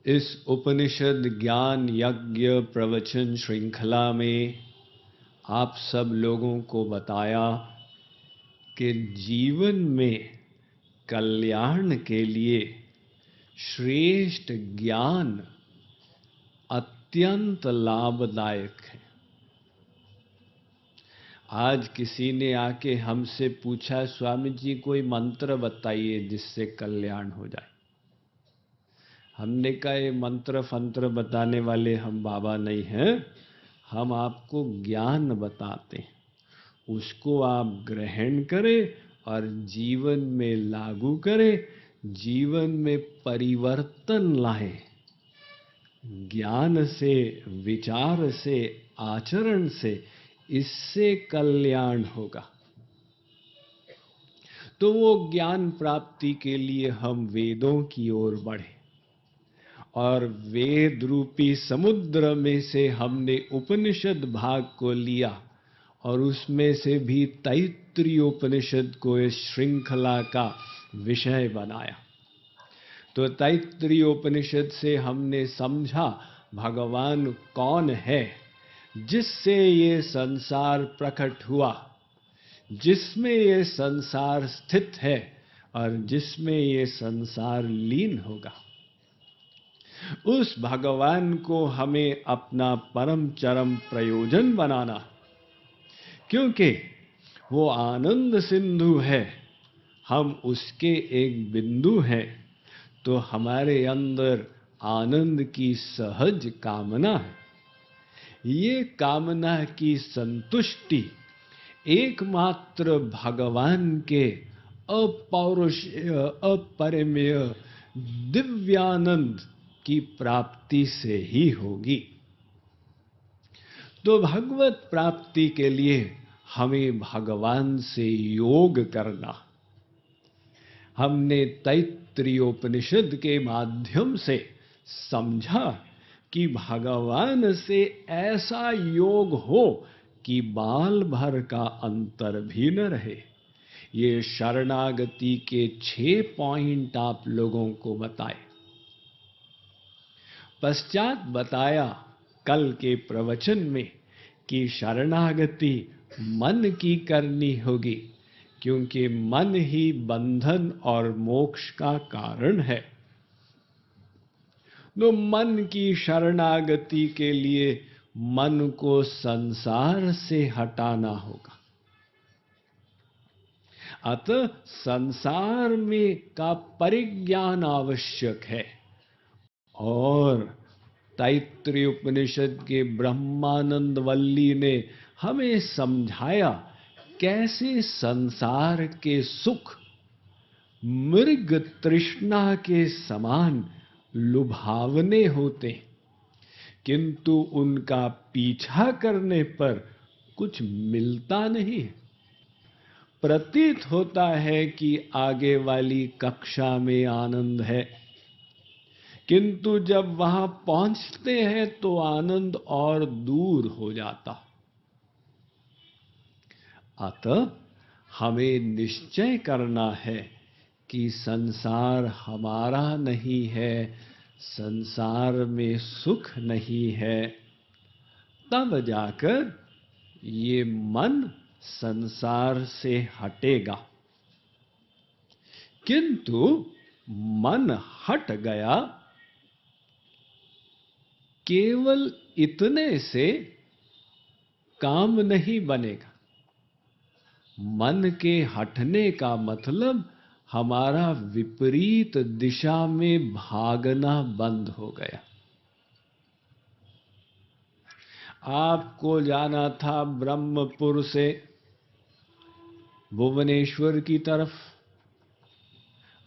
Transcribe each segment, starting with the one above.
इस उपनिषद ज्ञान यज्ञ प्रवचन श्रृंखला में आप सब लोगों को बताया कि जीवन में कल्याण के लिए श्रेष्ठ ज्ञान अत्यंत लाभदायक है। आज किसी ने आके हमसे पूछा, स्वामी जी कोई मंत्र बताइए जिससे कल्याण हो जाए। हमने कहा ये मंत्र फंत्र बताने वाले हम बाबा नहीं हैं, हम आपको ज्ञान बताते हैं, उसको आप ग्रहण करें और जीवन में लागू करें, जीवन में परिवर्तन लाएं। ज्ञान से, विचार से, आचरण से इससे कल्याण होगा। तो वो ज्ञान प्राप्ति के लिए हम वेदों की ओर बढ़े और वेद रूपी समुद्र में से हमने उपनिषद भाग को लिया और उसमें से भी तैत्तिरीय उपनिषद को इस श्रृंखला का विषय बनाया। तो तैत्तिरीय उपनिषद से हमने समझा भगवान कौन है, जिससे ये संसार प्रकट हुआ, जिसमें ये संसार स्थित है और जिसमें ये संसार लीन होगा। उस भगवान को हमें अपना परम चरम प्रयोजन बनाना, क्योंकि वो आनंद सिंधु है, हम उसके एक बिंदु हैं। तो हमारे अंदर आनंद की सहज कामना है। ये कामना की संतुष्टि एकमात्र भगवान के अपौरुषेय, अपरिमेय दिव्यानंद की प्राप्ति से ही होगी। तो भगवत प्राप्ति के लिए हमें भगवान से योग करना। हमने तैत्तिरीय उपनिषद के माध्यम से समझा कि भगवान से ऐसा योग हो कि बाल भर का अंतर भी न रहे। ये शरणागति के 6 पॉइंट आप लोगों को बताए। पश्चात बताया कल के प्रवचन में कि शरणागति मन की करनी होगी, क्योंकि मन ही बंधन और मोक्ष का कारण है। तो मन की शरणागति के लिए मन को संसार से हटाना होगा। अतः संसार में का परिज्ञान आवश्यक है। और तैत्तिरीय उपनिषद के ब्रह्मानंद वल्ली ने हमें समझाया कैसे संसार के सुख मृग तृष्णा के समान लुभावने होते, किंतु उनका पीछा करने पर कुछ मिलता नहीं। प्रतीत होता है कि आगे वाली कक्षा में आनंद है, किंतु जब वहां पहुंचते हैं तो आनंद और दूर हो जाता। अतः हमें निश्चय करना है कि संसार हमारा नहीं है, संसार में सुख नहीं है। तब जाकर ये मन संसार से हटेगा। किंतु मन हट गया, केवल इतने से काम नहीं बनेगा। मन के हटने का मतलब हमारा विपरीत दिशा में भागना बंद हो गया। आपको जाना था ब्रह्मपुर से भुवनेश्वर की तरफ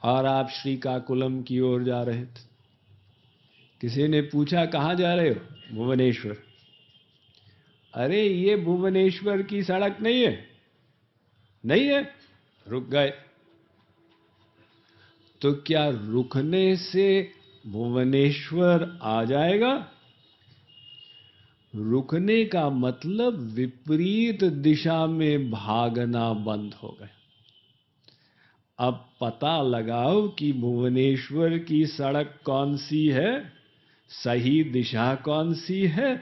और आप श्रीकाकुलम की ओर जा रहे थे। किसी ने पूछा कहाँ जा रहे हो? भुवनेश्वर। अरे ये भुवनेश्वर की सड़क नहीं है। नहीं है, रुक गए। तो क्या रुकने से भुवनेश्वर आ जाएगा? रुकने का मतलब विपरीत दिशा में भागना बंद हो गया। अब पता लगाओ कि भुवनेश्वर की सड़क कौन सी है। सही दिशा कौन सी है,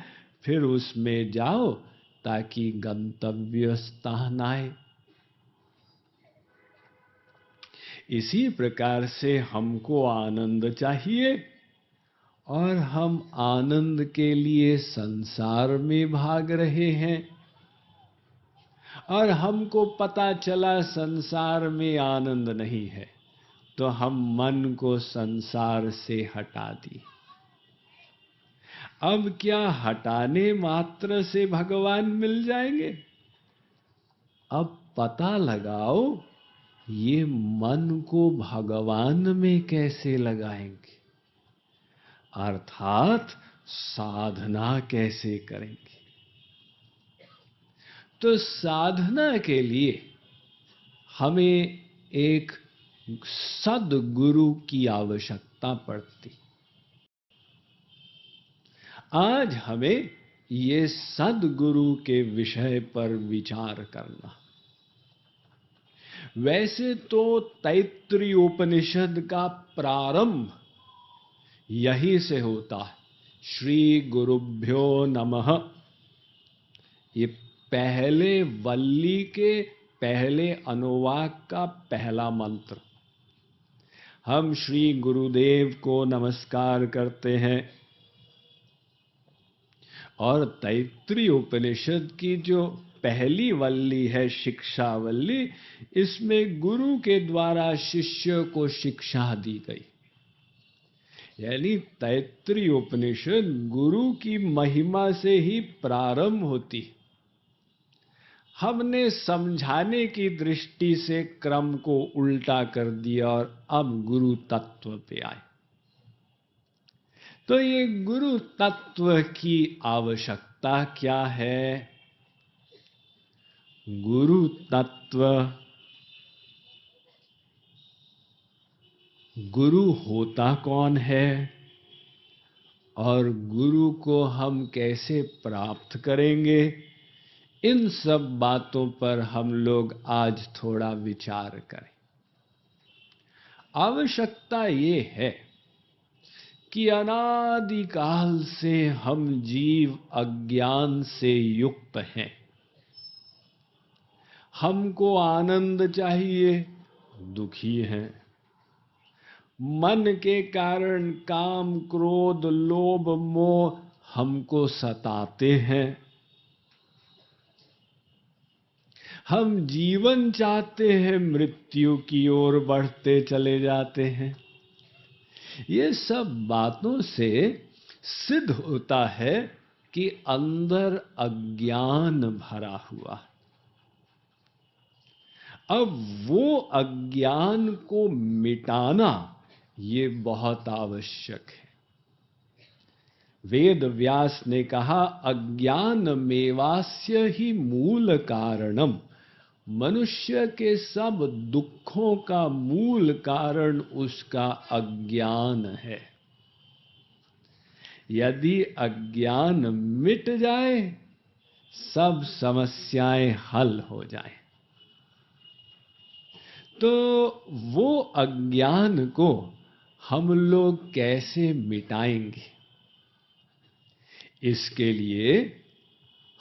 फिर उसमें जाओ ताकि गंतव्य स्थान आए। इसी प्रकार से हमको आनंद चाहिए और हम आनंद के लिए संसार में भाग रहे हैं, और हमको पता चला संसार में आनंद नहीं है, तो हम मन को संसार से हटा दिए। अब क्या हटाने मात्र से भगवान मिल जाएंगे? अब पता लगाओ ये मन को भगवान में कैसे लगाएंगे, अर्थात साधना कैसे करेंगे। तो साधना के लिए हमें एक सद्गुरु की आवश्यकता पड़ती। आज हमें ये सद्गुरु के विषय पर विचार करना। वैसे तो तैत्तिरीय उपनिषद का प्रारंभ यही से होता है, श्री गुरुभ्यो नमः। ये पहले वल्ली के पहले अनुवाक का पहला मंत्र। हम श्री गुरुदेव को नमस्कार करते हैं, और तैत्तिरीय उपनिषद की जो पहली वल्ली है, शिक्षा वल्ली, इसमें गुरु के द्वारा शिष्य को शिक्षा दी गई। यानी तैत्तिरीय उपनिषद गुरु की महिमा से ही प्रारंभ होती। हमने समझाने की दृष्टि से क्रम को उल्टा कर दिया और अब गुरु तत्व पे आए। तो ये गुरु तत्व की आवश्यकता क्या है? गुरु तत्व, गुरु होता कौन है और गुरु को हम कैसे प्राप्त करेंगे, इन सब बातों पर हम लोग आज थोड़ा विचार करें। आवश्यकता ये है कि अनादिकाल से हम जीव अज्ञान से युक्त हैं। हमको आनंद चाहिए, दुखी हैं। मन के कारण काम, क्रोध, लोभ, मोह हमको सताते हैं। हम जीवन चाहते हैं, मृत्यु की ओर बढ़ते चले जाते हैं। ये सब बातों से सिद्ध होता है कि अंदर अज्ञान भरा हुआ। अब वो अज्ञान को मिटाना ये बहुत आवश्यक है। वेद व्यास ने कहा, अज्ञान मेवास्य ही मूल कारणम। मनुष्य के सब दुखों का मूल कारण उसका अज्ञान है। यदि अज्ञान मिट जाए, सब समस्याएं हल हो जाएं। तो वो अज्ञान को हम लोग कैसे मिटाएंगे? इसके लिए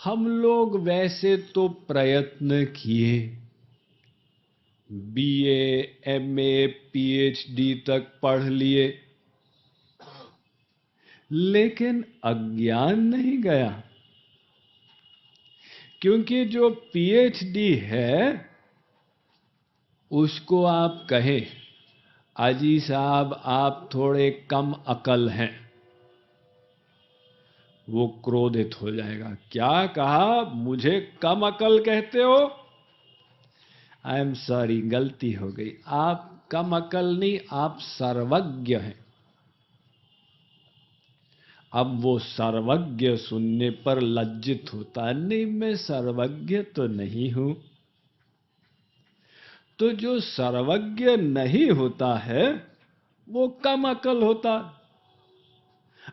हम लोग वैसे तो प्रयत्न किए, बीए, एमए, पीएचडी तक पढ़ लिए, लेकिन अज्ञान नहीं गया। क्योंकि जो पीएचडी है उसको आप कहें, अजी साहब आप थोड़े कम अकल हैं, वो क्रोधित हो जाएगा। क्या कहा, मुझे कम अकल कहते हो? आई एम सॉरी, गलती हो गई। आप कम अकल नहीं, आप सर्वज्ञ हैं। अब वो सर्वज्ञ सुनने पर लज्जित होता है, नहीं मैं सर्वज्ञ तो नहीं हूं। तो जो सर्वज्ञ नहीं होता है वो कम अकल होता।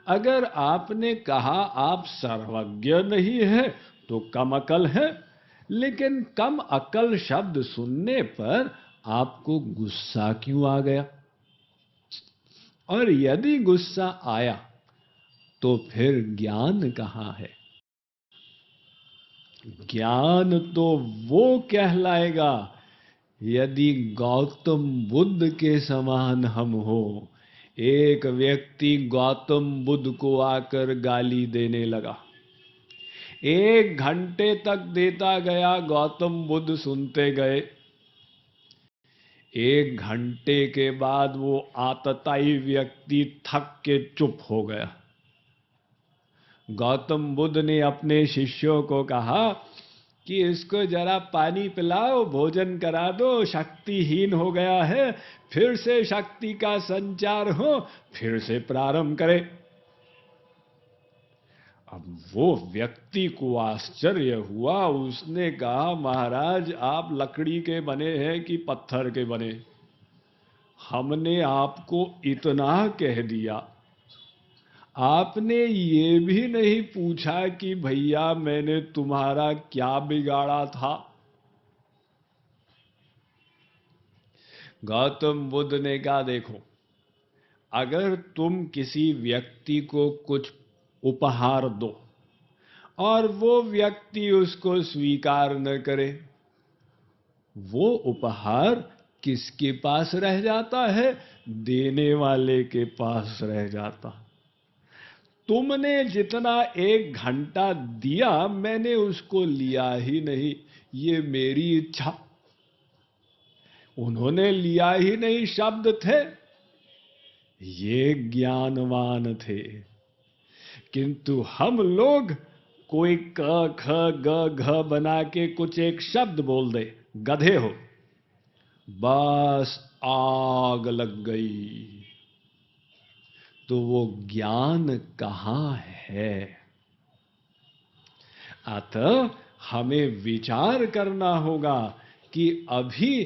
अगर आपने कहा आप सर्वज्ञ नहीं है तो कम अकल है, लेकिन कम अकल शब्द सुनने पर आपको गुस्सा क्यों आ गया? और यदि गुस्सा आया तो फिर ज्ञान कहाँ है? ज्ञान तो वो कहलाएगा यदि गौतम बुद्ध के समान हम हो। एक व्यक्ति गौतम बुद्ध को आकर गाली देने लगा। 1 घंटे तक देता गया, गौतम बुद्ध सुनते गए। 1 घंटे के बाद वो आतताई व्यक्ति थक के चुप हो गया। गौतम बुद्ध ने अपने शिष्यों को कहा कि इसको जरा पानी पिलाओ, भोजन करा दो, शक्तिहीन हो गया है, फिर से शक्ति का संचार हो, फिर से प्रारंभ करे। अब वो व्यक्ति को आश्चर्य हुआ। उसने कहा, महाराज आप लकड़ी के बने हैं कि पत्थर के बने? हमने आपको इतना कह दिया, आपने ये भी नहीं पूछा कि भैया मैंने तुम्हारा क्या बिगाड़ा था? गौतम बुद्ध ने कहा, देखो, अगर तुम किसी व्यक्ति को कुछ उपहार दो और वो व्यक्ति उसको स्वीकार न करे, वो उपहार किसके पास रह जाता है? देने वाले के पास रह जाता। तुमने जितना 1 घंटा दिया मैंने उसको लिया ही नहीं, ये मेरी इच्छा। उन्होंने लिया ही नहीं शब्द थे, ये ज्ञानवान थे। किंतु हम लोग कोई क ख ग घ बना के कुछ एक शब्द बोल दे, गधे हो, बस आग लग गई। तो वो ज्ञान कहाँ है? अतः हमें विचार करना होगा कि अभी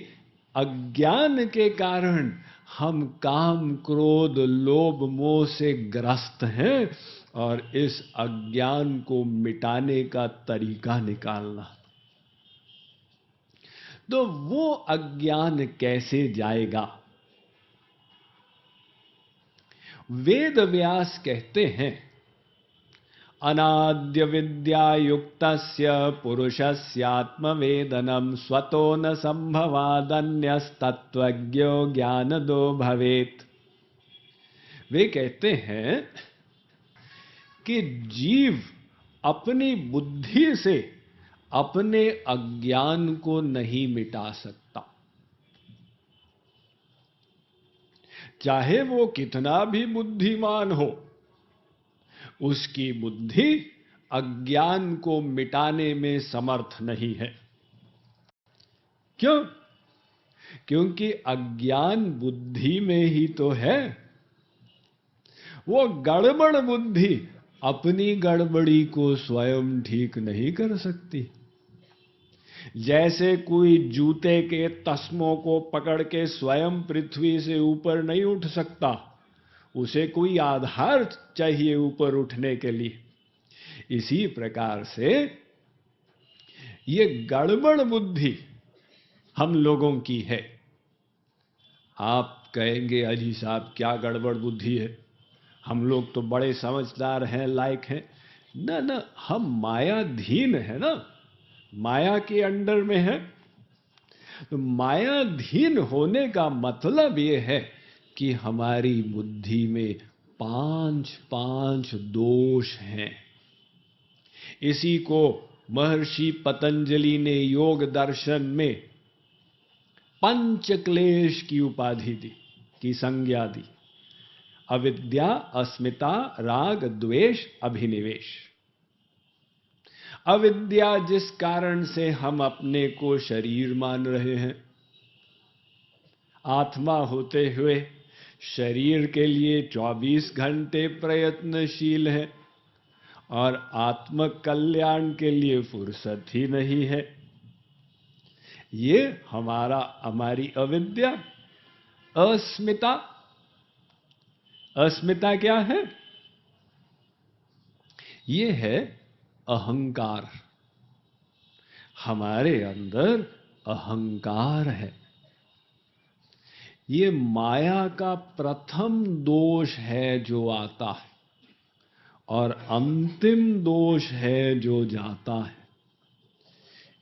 अज्ञान के कारण हम काम क्रोध लोभ मोह से ग्रस्त हैं और इस अज्ञान को मिटाने का तरीका निकालना। तो वो अज्ञान कैसे जाएगा? वेद व्यास कहते हैं, अनाद्य विद्या युक्तस्य पुरुषस्यात्मवेदनम स्वतो न संभवादन्यस्तत्वज्ञो ज्ञानदो भवेत्। वे कहते हैं कि जीव अपनी बुद्धि से अपने अज्ञान को नहीं मिटा सकता, चाहे वो कितना भी बुद्धिमान हो। उसकी बुद्धि अज्ञान को मिटाने में समर्थ नहीं है। क्यों? क्योंकि अज्ञान बुद्धि में ही तो है। वो गड़बड़ बुद्धि अपनी गड़बड़ी को स्वयं ठीक नहीं कर सकती। जैसे कोई जूते के तस्मों को पकड़ के स्वयं पृथ्वी से ऊपर नहीं उठ सकता, उसे कोई आधार चाहिए ऊपर उठने के लिए। इसी प्रकार से ये गड़बड़ बुद्धि हम लोगों की है। आप कहेंगे, अजी साहब क्या गड़बड़ बुद्धि है? हम लोग तो बड़े समझदार हैं, लायक हैं। ना ना, हम मायाधीन है ना, माया के अंडर में है। तो मायाधीन होने का मतलब ये है कि हमारी बुद्धि में 5 दोष हैं। इसी को महर्षि पतंजलि ने योग दर्शन में पंच क्लेश की उपाधि दी, की संज्ञा दी। अविद्या, अस्मिता, राग, द्वेष, अभिनिवेश। अविद्या जिस कारण से हम अपने को शरीर मान रहे हैं, आत्मा होते हुए शरीर के लिए 24 घंटे प्रयत्नशील है और आत्म कल्याण के लिए फुर्सत ही नहीं है। ये हमारी अविद्या। अस्मिता, अस्मिता क्या है? ये है अहंकार। हमारे अंदर अहंकार है। ये माया का प्रथम दोष है जो आता है, और अंतिम दोष है जो जाता है।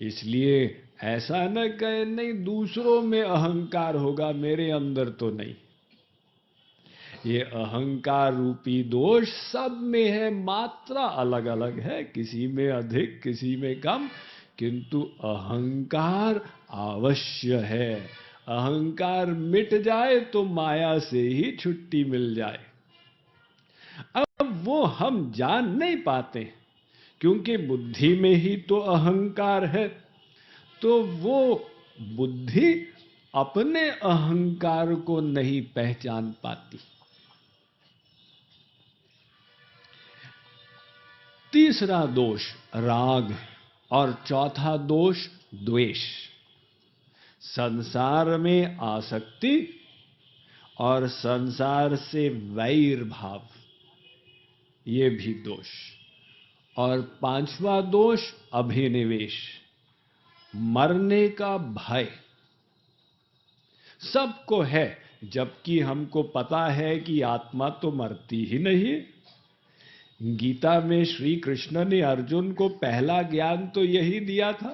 इसलिए ऐसा न कहे नहीं दूसरों में अहंकार होगा, मेरे अंदर तो नहीं। ये अहंकार रूपी दोष सब में है, मात्रा अलग अलग है, किसी में अधिक किसी में कम, किंतु अहंकार अवश्य है। अहंकार मिट जाए तो माया से ही छुट्टी मिल जाए। अब वो हम जान नहीं पाते क्योंकि बुद्धि में ही तो अहंकार है, तो वो बुद्धि अपने अहंकार को नहीं पहचान पाती। तीसरा दोष राग और चौथा दोष द्वेष। संसार में आसक्ति और संसार से वैर भाव, ये भी दोष। और पांचवा दोष अभिनिवेश, मरने का भय। सबको है, जबकि हमको पता है कि आत्मा तो मरती ही नहीं। गीता में श्री कृष्ण ने अर्जुन को पहला ज्ञान तो यही दिया था